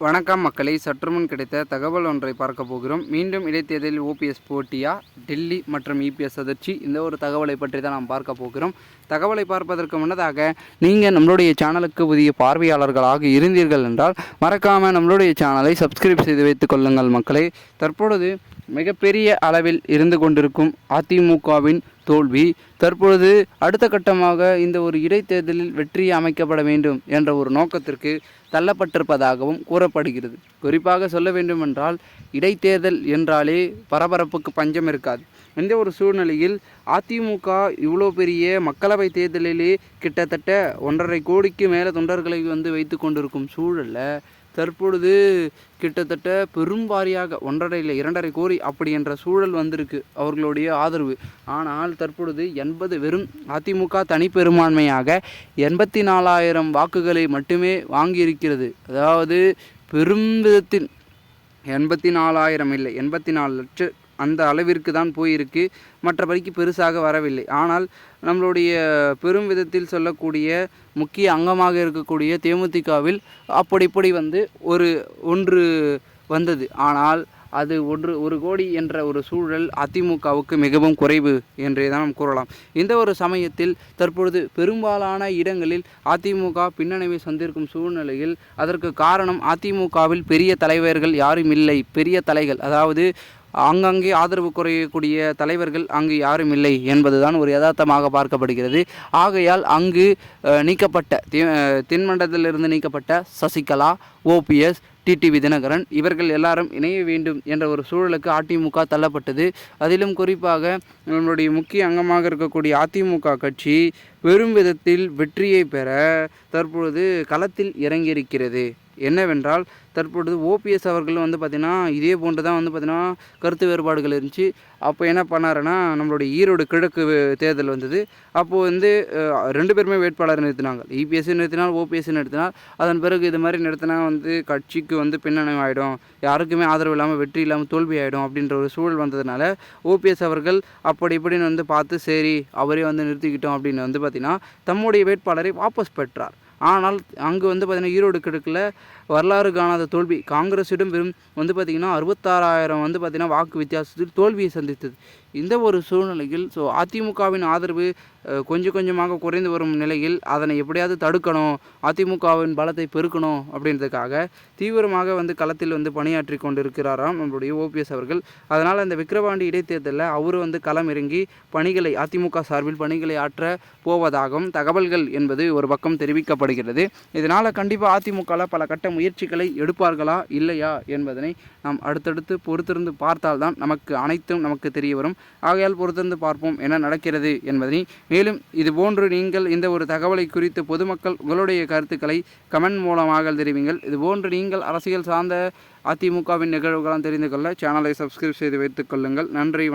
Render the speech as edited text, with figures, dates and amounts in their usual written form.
வணக்கம் மக்களை, சற்றுமுன் கிடைத்த தகவல் ஒன்றை பார்க்க போகிறோம். மீண்டும் இடைத்தேர்தலில் ஓபிஎஸ் போட்டியா, டெல்லி மற்றும் இபிஎஸ் அதிர்ச்சி, இந்த ஒரு தகவலை பற்றி தான் நாம் பார்க்க போகிறோம். தகவலை பார்ப்பதற்கு முன்னதாக நீங்கள் நம்மளுடைய சேனலுக்கு புதிய பார்வையாளர்களாக இருந்தீர்கள் என்றால் மறக்காமல் நம்மளுடைய சேனலை சப்ஸ்கிரைப் செய்து வைத்துக் கொள்ளுங்கள் மக்களை. தற்பொழுது மிகப்பெரிய அளவில் இருந்து கொண்டிருக்கும் அதிமுகவின் தோல்வி தற்பொழுது அடுத்த கட்டமாக இந்த ஒரு இடைத்தேர்தலில் வெற்றி அமைக்கப்பட வேண்டும் என்ற ஒரு நோக்கத்திற்கு தள்ளப்பட்டிருப்பதாகவும் கூறப்படுகிறது. குறிப்பாக சொல்ல வேண்டுமென்றால் இடைத்தேர்தல் என்றாலே பரபரப்புக்கு பஞ்சம் இருக்காது. இந்த ஒரு சூழ்நிலையில் அதிமுக இவ்வளோ பெரிய மக்களவை தேர்தலிலே கிட்டத்தட்ட 1.5 கோடிக்கு மேலே தொண்டர்களை வைத்து கொண்டிருக்கும் சூழலில் தற்பொழுது கிட்டத்தட்ட பெரும்பாரியாக 1.5 இல்லை 2.5 கோடி அப்படி என்ற சூழல் வந்திருக்கு அவர்களுடைய ஆதரவு. ஆனால் தற்பொழுது வெறும் அதிமுக தனிப்பெரும்பான்மையாக 84,000 வாக்குகளை மட்டுமே வாங்கியிருக்கிறது. அதாவது பெரும் விதத்தில் 84,000 இல்லை 84 லட்சம் அந்த அளவிற்கு தான் போயிருக்கு. மற்றபடிக்கு பெருசாக வரவில்லை. ஆனால் நம்மளுடைய பெரும் விதத்தில் சொல்லக்கூடிய முக்கிய அங்கமாக இருக்கக்கூடிய தேமுதிகவில் அப்படி ஒன்று வந்தது. ஆனால் அது 1 கோடி என்ற ஒரு சூழல் அதிமுகவுக்கு மிகவும் குறைவு என்றே தான் நாம் கூறலாம். இந்த ஒரு சமயத்தில் தற்பொழுது பெரும்பாலான இடங்களில் அதிமுக பின்னடைவை சந்திக்கும் சூழ்நிலையில் அதற்கு காரணம் அதிமுகவில் பெரிய தலைவர்கள் யாரும் இல்லை. பெரிய தலைகள், அதாவது அங்கங்கே ஆதரவு குறையக்கூடிய தலைவர்கள் அங்கு யாரும் இல்லை என்பதுதான் ஒரு யதார்த்தமாக பார்க்கப்படுகிறது. ஆகையால் அங்கு நீக்கப்பட்ட தென்மண்டலத்திலிருந்து நீக்கப்பட்ட சசிகலா, ஓபிஎஸ், டிடிவி தினகரன் இவர்கள் எல்லாரும் இணைய வேண்டும் என்ற ஒரு சூழலுக்கு அதிமுக தள்ளப்பட்டது. அதிலும் குறிப்பாக நம்மளுடைய முக்கிய அங்கமாக இருக்கக்கூடிய அதிமுக கட்சி பெரும் விதத்தில் வெற்றியை பெற தற்பொழுது களத்தில் இறங்கியிருக்கிறது. என்னவென்றால் தற்பொழுது ஓபிஎஸ் அவர்கள் பார்த்திங்கன்னா இதே போன்று தான் பார்த்திங்கன்னா கருத்து வேறுபாடுகள் இருந்துச்சு. அப்போ என்ன பண்ணாருன்னா, நம்மளுடைய ஈரோடு கிழக்கு தேர்தல் வந்தது. அப்போது 2 பேருமே வேட்பாளர் நிறுத்தினாங்க. இபிஎஸ் நிறுத்தினால், ஓபிஎஸ் நிறுத்தினால். அதன் பிறகு இது மாதிரி நிறுத்தினா கட்சிக்கு பின்னணி ஆகிடும், யாருக்குமே ஆதரவு இல்லாமல் வெற்றி இல்லாமல் தோல்வி ஆகிடும் அப்படின்ற ஒரு சூழல் வந்ததுனால ஓபிஎஸ் அவர்கள் அப்படி இப்படின்னு பார்த்து சரி அவரே நிறுத்திக்கிட்டோம் அப்படின்னு பார்த்திங்கன்னா தம்முடைய வேட்பாளரை வாபஸ் பெற்றார். ஆனால் அங்கு பார்த்திங்கன்னா ஈரோடு கிழக்கில் வரலாறு காணாத தோல்வி. காங்கிரஸிடம் வெறும் பார்த்திங்கன்னா 66,000 பார்த்திங்கன்னா வாக்கு வித்தியாசத்தில் தோல்வியை சந்தித்தது. இந்த ஒரு சூழ்நிலையில் அதிமுகவின் ஆதரவு கொஞ்சம் கொஞ்சமாக குறைந்து வரும் நிலையில் அதனை எப்படியாவது தடுக்கணும், அதிமுகவின் பலத்தை பெருக்கணும் அப்படின்றதுக்காக தீவிரமாக களத்தில் பணியாற்றி கொண்டிருக்கிறாராம் நம்மளுடைய ஓபிஎஸ் அவர்கள். அதனால் அந்த விக்கிரவாண்டி இடைத்தேர்தலில் அவர் களம் இறங்கி பணிகளை அதிமுக சார்பில் பணிகளை ஆற்ற போவதாகவும் தகவல்கள் என்பது ஒரு பக்கம் தெரிவிக்கப்படுகிறது. இதனால் கண்டிப்பாக அதிமுகவில் பல கட்ட முயற்சிகளை எடுப்பார்களா இல்லையா என்பதனை நாம் அடுத்தடுத்து பொறுத்திருந்து பார்த்தால்தான் நமக்கு தெரிய வரும். ஆகையால் பொறுத்திருந்து பார்ப்போம் என்ன நடக்கிறது என்பதனை. மேலும் இதுபோன்று நீங்கள் இந்த ஒரு தகவலை குறித்து பொதுமக்கள் உங்களுடைய கருத்துக்களை கமெண்ட் மூலமாக தெரிவிங்கள். இதுபோன்று நீங்கள் அரசியல் சார்ந்த அதிமுகவின் நிகழ்வுகளாம் தெரிந்து கொள்ள சேனலை சப்ஸ்கிரைப் செய்து வைத்துக் கொள்ளுங்கள். நன்றி.